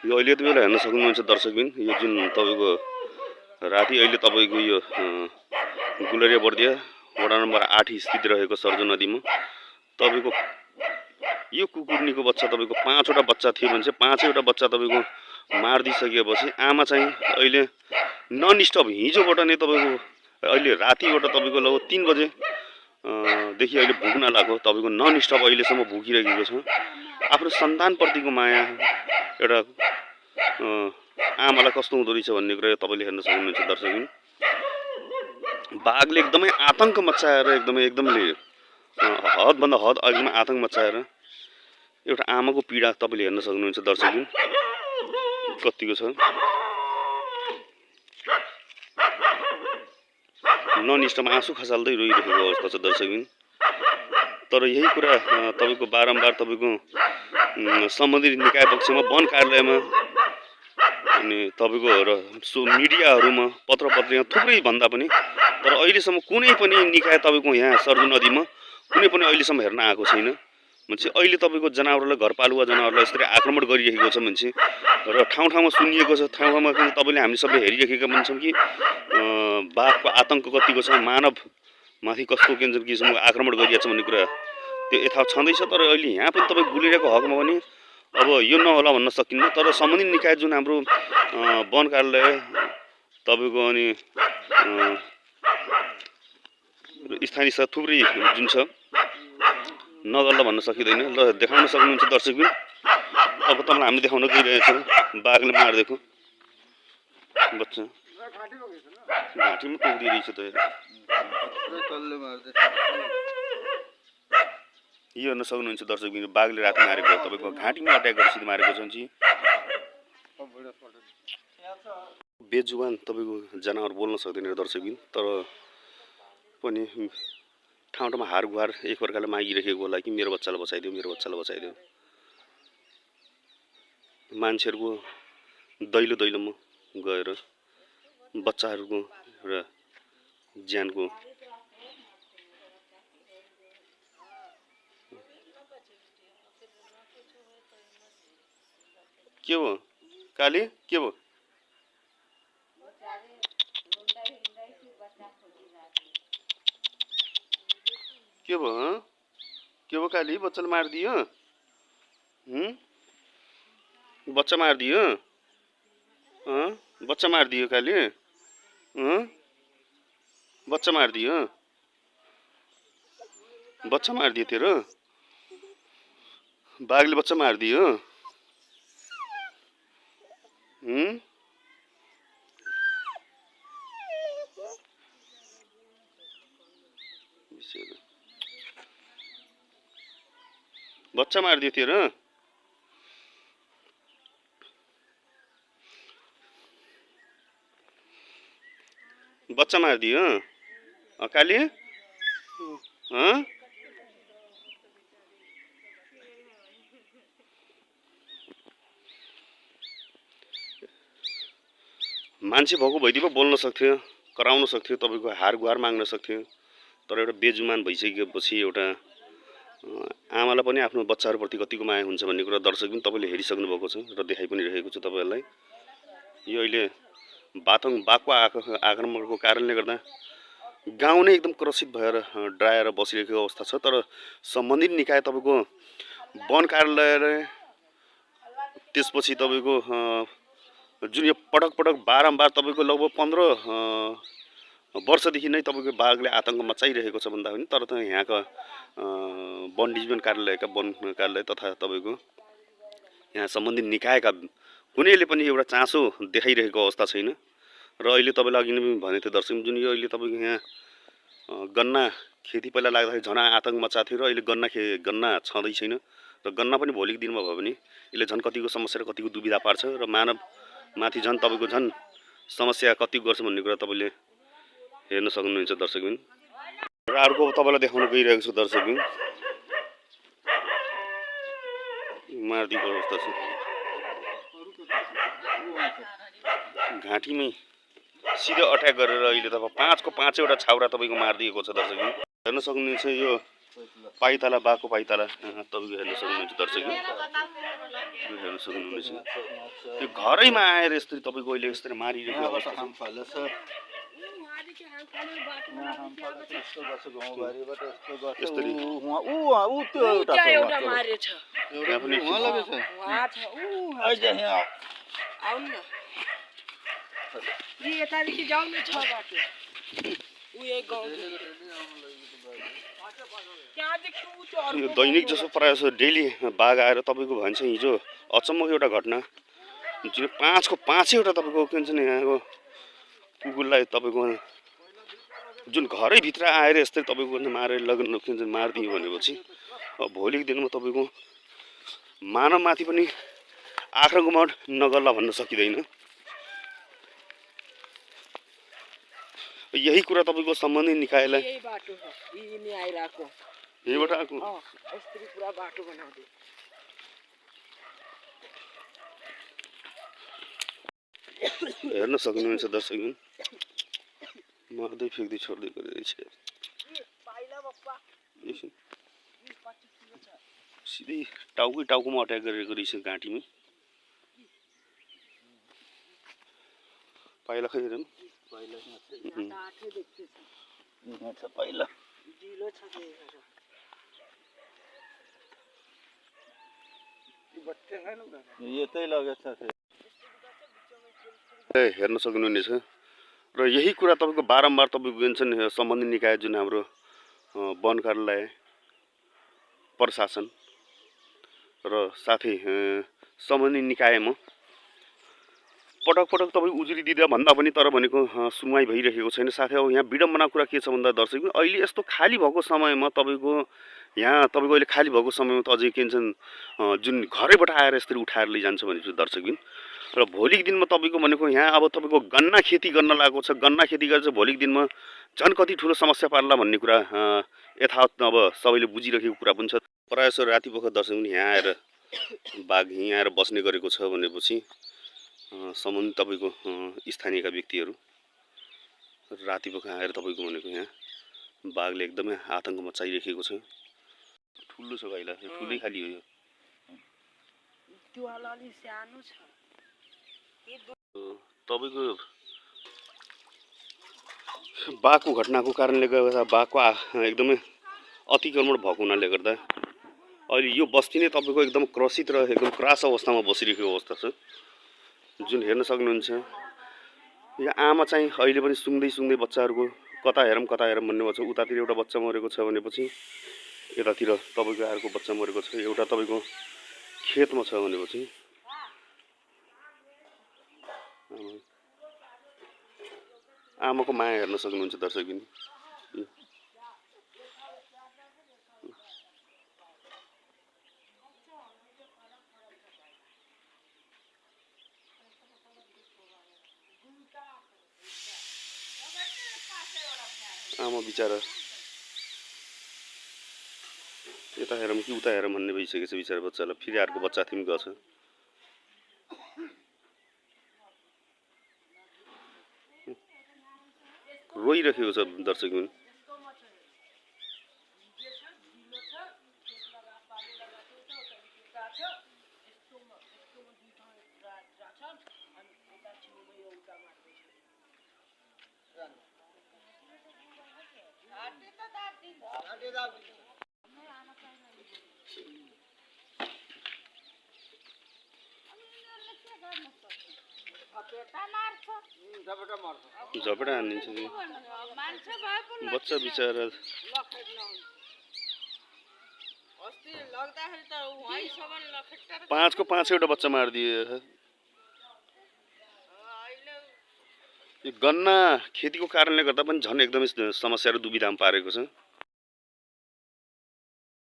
यो अहिले यति बेला हेर्न सक्नुहुन्छ दर्शकबिन, यो जुन तपाईँको राति अहिले तपाईँको यो गुलरिया बर्दिया वडा नम्बर 8 स्थित रहेको सर्जु नदीमा तपाईँको यो कुकुर्नीको बच्चा तपाईँको 5वटा बच्चा थियो भने चाहिँ 5वटा बच्चा तपाईँको मारिदिइसकेपछि आमा चाहिँ अहिले नन स्टप हिजोबाट नै तपाईँको अहिले रातिबाट तपाईँको लगभग 3 बजे देखि अहिले भुक्न लाग्यो, तपाईँको नन स्टप अहिलेसम्म भुकिरहेको छ। आफ्नो सन्तानप्रतिको माया एउटा आमालाई कस्तो हुँदो रहेछ भन्ने कुरा तपाईँले हेर्न सक्नुहुन्छ दर्शकबिन। बाघले एकदमै आतंक मचाएर एकदमले हदभन्दा हद एकदमै आतंक मचाएर एउटा आमाको पीडा तपाईँले हेर्न सक्नुहुन्छ दर्शकबिन कतिको छ। नन स्टप आँसु खसाल्दै रोइरहेको अवस्था छ दर्शकबिन। तर यही कुरा तपाईँको बारम्बार तपाईँको सम्बन्धित निकाय पक्षमा वन कार्यालयमा अनि तपाईँको मिडियाहरूमा पत्र पत्रिका थुप्रै भन्दा पनि तर अहिलेसम्म कुनै पनि निकाय तपाईँको यहाँ सर्जु नदीमा कुनै पनि अहिलेसम्म हेर्न आएको छैन। मान्छे अहिले तपाईँको जनावरलाई घरपालुवा जनावरलाई यसरी आक्रमण गरिरहेको छ मान्छे र ठाउँ ठाउँमा सुनिएको छ। ठाउँ ठाउँमा तपाईँले हामी सबै हेरिरहेका पनि छौँ कि बाघको आतंक कतिको छ, मानवमाथि कस्तो किसिमको आक्रमण गरिएको छ भन्ने कुरा त्यो यथावत छँदैछ। तर अहिले यहाँ पनि तपाईँ गुलिरहेको हकमा पनि अब यो नहोला भन्न सकिन्न। तर सम्बन्धित निकाय जुन हाम्रो वन कार्यालय तपाईँको अनि स्थानीय थुप्रै जुन छ नगर्ला भन्न सकिँदैन। ल देखाउन सक्नुहुन्छ दर्शकबिन। अब तपाईँलाई हामीले देखाउन गइरहेछौँ बाघले मारिदिएको बच्चा घाँटीमा टोकिदिरहेछ त। यो हेर्न सक्नुहुन्छ दर्शकबिन, बाघले रात मारेको तपाईँको घाँटीमा अट्याक गरेर मारेको छ। बेजुबान तपाईँको जनावर बोल्न सक्दैन दर्शकबिन, तर पनि ठाउँ ठाउँमा हार गुहार एकअर्कालाई मागिरहेको होला कि मेरो बच्चालाई बचाइदियो, मेरो बच्चालाई बचाइदियो। मान्छेहरूको दैलो दैलोमा गएर बच्चाहरूको र ज्यानको के हो काली के हो के भयो काली बच्चाले मारिदियो, बच्चा मारिदियो, बच्चा मारिदियो काली, बच्चा मारिदियो, बच्चा मारिदियो तेरो बाघले बच्चा मारिदियो। बच्चा मारिदियो तेरो, बच्चा मारिदियो काली। मान्छे भएको भइदिए पो बोल्न सक्थ्यो, कराउन सक्थ्यो, तपाईँको हार गुहार माग्न सक्थ्यो। तर एउटा बेजुमान भइसकेपछि एउटा आमालाई पनि आफ्नो बच्चाहरूप्रति कतिको माया हुन्छ भन्ने कुरा दर्शक पनि तपाईँले हेरिसक्नु भएको छ र देखाइ पनि रहेको छु तपाईँहरूलाई। यो अहिले बाघको आक्रमणको कारणले गर्दा गाउँ नै एकदम क्रसित भएर डराएर बसिरहेको अवस्था छ। तर सम्बन्धित निकाय तपाईँको वन कार्यालय, त्यसपछि तपाईँको जुन यो पटक पटक बारम्बार तपाईँको लगभग 15 वर्षदेखि नै तपाईँको बाघले आतंक मचाइरहेको छ भन्दा पनि तर त यहाँका वन डिभिजन कार्यालयका वन कार्यालय तथा तपाईँको यहाँ सम्बन्धित निकायका कुनैले पनि एउटा चासो देखाइरहेको अवस्था छैन। र अहिले तपाईँलाई अघि नै भने थियो दर्शक, जुन यो अहिले तपाईँको यहाँ गन्ना खेती पहिला लाग्दाखेरि झन् आतंक मचाएको थियो र अहिले गन्ना छँदै छैन र गन्ना पनि भोलिको दिनमा भयो भने यसले झन् कतिको समस्या र कतिको दुविधा पार्छ र मानवमाथि झन् तपाईँको झन् समस्या कति गर्छ भन्ने कुरा तपाईँले हेर्न सक्नुहुन्छ दर्शकबिन। र अर्को तपाईँलाई देखाउन गइरहेको छु दर्शकबिन, मारिदिएको अवस्था छ, घाँटीमै सिधै अट्याक गरेर अहिले तपाईँ 5 को 5 वटा छाउरा तपाईँको मारिदिएको छ दर्शकबिन। हेर्न सक्नुहुन्छ यो पाइताला बाको पाइताला तपाईँको हेर्न सक्नुहुन्छ दर्शकहरू, हेर्न सक्नुहुनेछ। यो घरैमा आएर यसरी तपाईँको अहिले यसरी मारिरहेको अवस्था छ। यो दैनिक जसो प्रायः जसो डेली बाघ आएर तपाईँको भन्छ हिजो अचम्मको एउटा घटना जुन 5 को 5 तपाईँको के भन्छ नि यहाँको कुकुरलाई तपाईँको जुन घरैभित्र आएर यस्तै तपाईँको मारेर लगन के भन्छ मारिदियो भनेपछि अब भोलिको दिनमा तपाईँको मानवमाथि पनि आक्रमण नगर्ला भन्न सकिँदैन। यही कुरा तपाईँको सम्बन्धित निकायलाई यहीबाट आएको हेर्न सक्नुहुन्छ दर्शकहरू, मार्दै फेक्दै छोड्दै गरेछ। सिधै टाउकोमा अट्याक गरेको रहेछ घाँटीमा। पाइला खै हेरौँ पाइला हेर्न सक्नुहुनेछ। र यही कुरा तपाईँको बारम्बार तपाईँको भन्छन् सम्बन्धित निकाय जुन हाम्रो वन कार्यालय, प्रशासन र साथै सम्बन्धित निकायमा पटक पटक तपाईँ उजुरी दिँदा भन्दा पनि तर भनेको सुनवाई भइरहेको छैन। साथै अब यहाँ विडम्बना कुरा के छ भन्दा दर्शक अहिले यस्तो खाली भएको समयमा तपाईँको यहाँ तपाईँको अहिले खाली भएको समयमा त अझै के भन्छन् जुन घरैबाट आएर यसरी उठाएर लैजान्छ भनेपछि दर्शकबिन र भोलिको दिनमा तपाईँको भनेको यहाँ अब तपाईँको गन्ना खेती गर्न लागेको छ। गन्ना खेती गरेर चाहिँ भोलिको दिनमा झन् कति ठुलो समस्या पार्ला भन्ने कुरा यथावत अब सबैले बुझिरहेको कुरा पनि छ। प्रायः जसो राति पख दर्शक यहाँ आएर बाघ यहाँ आएर बस्ने गरेको छ भनेपछि सम्बन्धित तपाईँको स्थानीयका व्यक्तिहरू राति पख आएर तपाईँको भनेको यहाँ बाघले एकदमै आतङ्क मचाइरहेको छ। ठुलो छ गाईला, ठुलै खाली हो यो। तपाईँको बाघको घटनाको कारणले गर्दा बाघको एकदमै अतिक्रमण भएको हुनाले गर्दा अहिले यो बस्ती नै तपाईँको एकदम क्रसित र एकदम क्रास अवस्थामा बसिरहेको अवस्था छ जुन हेर्न सक्नुहुन्छ। यो आमा चाहिँ अहिले पनि सुँग्दै बच्चाहरूको कता हेरौँ भन्ने भन्छ। उतातिर एउटा बच्चा मरेको छ भनेपछि यतातिर तपाईँको अर्को बच्चा मरेको छ। एउटा तपाईँको खेतमा छ भनेपछि आमाको माया हेर्न सक्नुहुन्छ दर्शकबिन। आमा बिचारा यता हेरौँ कि उता हेरौँ भन्ने भइसकेको छ बिचारा बच्चालाई। फेरि अर्को बच्चा थिम गछ। रोइरहेको छ दर्शकबिन। झपडा हानिदिन्छ बच्चा बिचारा। 5 को 5 एउटा बच्चा मारिदियो। यो गन्ना खेतीको कारणले गर्दा पनि झन् एकदमै समस्या र दुविधामा पारेको छ।